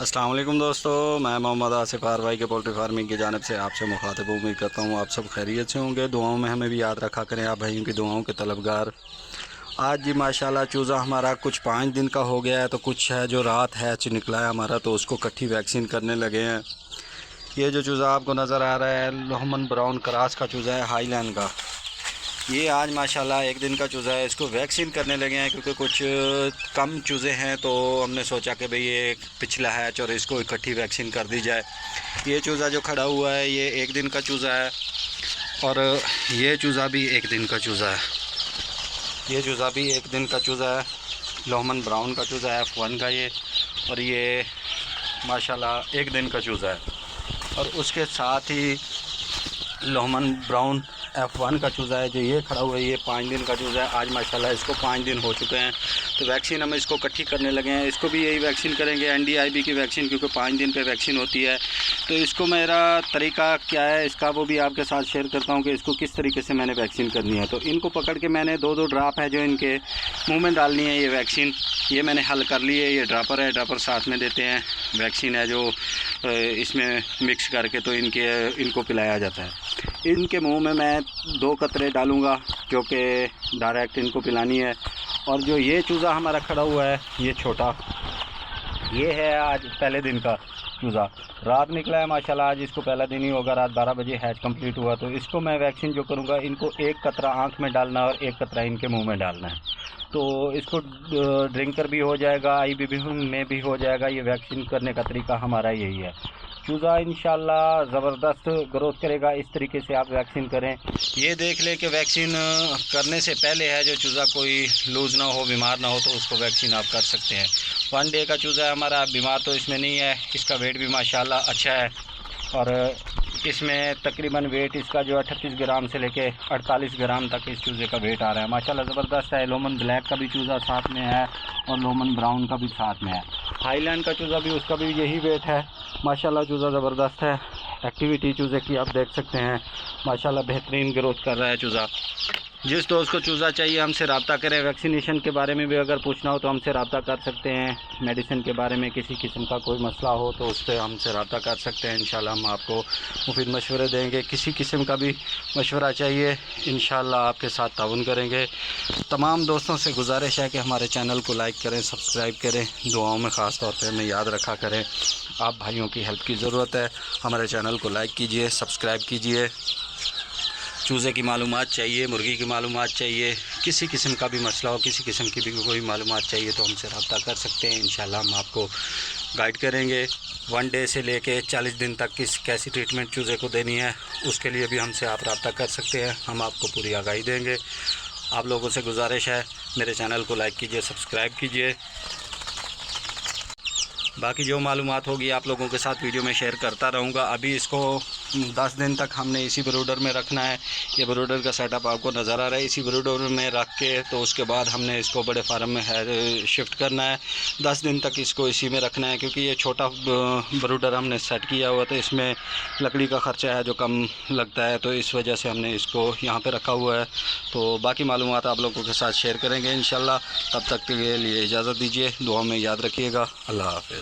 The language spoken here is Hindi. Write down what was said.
अस्सलाम वालेकुम दोस्तों, मैं मोहम्मद आसिफ भाई के पोल्ट्री फार्मिंग की जानिब से आपसे मुखातिब हूँ। उम्मीद करता हूँ आप सब खैरियत से होंगे। दुआओं में हमें भी याद रखा करें, आप भाइयों की दुआओं के तलबगार। आज जी माशाल्लाह चूज़ा हमारा कुछ 5 दिन का हो गया है, तो कुछ है जो रात हैच निकला है हमारा, तो उसको इकट्ठी वैक्सीन करने लगे हैं। ये जो चूज़ा आपको नज़र आ रहा है लोहमन ब्राउन क्रास का चूज़ा है, हाईलैंड का। ये आज माशाल्लाह 1 दिन का चूज़ा है, इसको वैक्सीन करने लगे हैं क्योंकि कुछ कम चूज़े हैं, तो हमने सोचा कि भाई ये पिछला हैच और इसको इकट्ठी वैक्सीन कर दी जाए। ये चूज़ा जो खड़ा हुआ है ये 1 दिन का चूज़ा है, और ये चूज़ा भी 1 दिन का चूज़ा है। ये चूज़ा भी 1 दिन का चूज़ा है, लोहमन ब्राउन का चूज़ा है, F1 का ये। और ये माशाल्लाह 1 दिन का चूज़ा है। और उसके साथ ही लोहमन ब्राउन F1 का चूज़ा है जो ये खड़ा हुआ है, ये 5 दिन का चूज़ा है। आज माशाल्लाह इसको 5 दिन हो चुके हैं, तो वैक्सीन हम इसको इकट्ठी करने लगे हैं। इसको भी यही वैक्सीन करेंगे, NDIB की वैक्सीन, क्योंकि 5 दिन पे वैक्सीन होती है। तो इसको मेरा तरीका क्या है इसका वो भी आपके साथ शेयर करता हूँ कि इसको किस तरीके से मैंने वैक्सीन करनी है। तो इनको पकड़ के मैंने 2-2 ड्राप है जो इनके मुँह में डालनी है, ये वैक्सीन ये मैंने हल कर ली है। ये ड्रापर है, ड्रापर साथ में देते हैं, वैक्सीन है जो इसमें मिक्स करके तो इनको पिलाया जाता है। इनके मुंह में मैं 2 कतरे डालूँगा जो कि डायरेक्ट इनको पिलानी है। और जो ये चूज़ा हमारा खड़ा हुआ है ये छोटा, ये है आज पहले दिन का चूज़ा, रात निकला है माशाल्लाह। आज इसको पहला दिन ही होगा, रात 12 बजे हैच कंप्लीट हुआ। तो इसको मैं वैक्सीन जो करूँगा, इनको 1 कतरा आँख में डालना है और 1 कतरा इनके मुंह में डालना है, तो इसको ड्रिंकर भी हो जाएगा, IBB में भी हो जाएगा। ये वैक्सीन करने का तरीका हमारा यही है। चूज़ा इंशाल्लाह ज़बरदस्त ग्रोथ करेगा, इस तरीके से आप वैक्सीन करें। ये देख ले कि वैक्सीन करने से पहले है जो चूज़ा कोई लूज़ ना हो, बीमार ना हो, तो उसको वैक्सीन आप कर सकते हैं। 1 डे का चूज़ा है हमारा, बीमार तो इसमें नहीं है। इसका वेट भी माशाल्लाह अच्छा है, और इसमें तकरीबन वेट इसका जो है 38 ग्राम से लेके 48 ग्राम तक इस चूज़े का वेट आ रहा है। माशाल्लाह ज़बरदस्त है। लोमन ब्लैक का भी चूज़ा साथ में है और लोमन ब्राउन का भी साथ में है। हाईलैंड का चूज़ा भी, उसका भी यही वेट है। माशाल्लाह चूज़ा ज़बरदस्त है। एक्टिविटी चूज़े की आप देख सकते हैं, माशाल्लाह बेहतरीन ग्रोथ कर रहा है चूज़ा। जिस दोस्त को चूज़ा चाहिए हमसे रब्ता करें। वैक्सीनेशन के बारे में भी अगर पूछना हो तो हमसे रब्ता कर सकते हैं। मेडिसिन के बारे में किसी किस्म का कोई मसला हो तो उससे हमसे रब्ता कर सकते हैं। इंशाल्लाह हम आपको मुफीद मशवरे देंगे। किसी किस्म का भी मशवरा चाहिए इंशाल्लाह आपके साथ ताउन करेंगे। तमाम दोस्तों से गुजारिश है कि हमारे चैनल को लाइक करें, सब्सक्राइब करें, दुआओं में ख़ास तौर पर हमें याद रखा करें। आप भाइयों की हेल्प की ज़रूरत है। हमारे चैनल को लाइक कीजिए, सब्सक्राइब कीजिए। चूज़े की मालूमात चाहिए, मुर्गी की मालूमात चाहिए, किसी किस्म का भी मसला हो, किसी किस्म की भी कोई मालूमात चाहिए तो हमसे रब्ता कर सकते हैं। इंशाल्लाह हम आपको गाइड करेंगे। 1 डे से लेके 40 दिन तक कैसी ट्रीटमेंट चूज़े को देनी है, उसके लिए भी हमसे आप रब्ता कर सकते हैं। हम आपको पूरी आगाही देंगे। आप लोगों से गुजारिश है, मेरे चैनल को लाइक कीजिए, सब्सक्राइब कीजिए। बाकी जो मालूमात होगी आप लोगों के साथ वीडियो में शेयर करता रहूँगा। अभी इसको 10 दिन तक हमने इसी ब्रूडर में रखना है। ये ब्रूडर का सेटअप आपको नज़र आ रहा है। इसी ब्रूडर में रख के तो उसके बाद हमने इसको बड़े फार्म में शिफ्ट करना है। 10 दिन तक इसको इसी में रखना है, क्योंकि ये छोटा ब्रूडर हमने सेट किया हुआ, तो इसमें लकड़ी का ख़र्चा है जो कम लगता है, तो इस वजह से हमने इसको यहाँ पर रखा हुआ है। तो बाकी मालूमात आप लोगों के साथ शेयर करेंगे इंशाल्लाह। तब तक के लिए इजाज़त दीजिए, दुआ में याद रखिएगा। अल्लाह हाफ़िज़।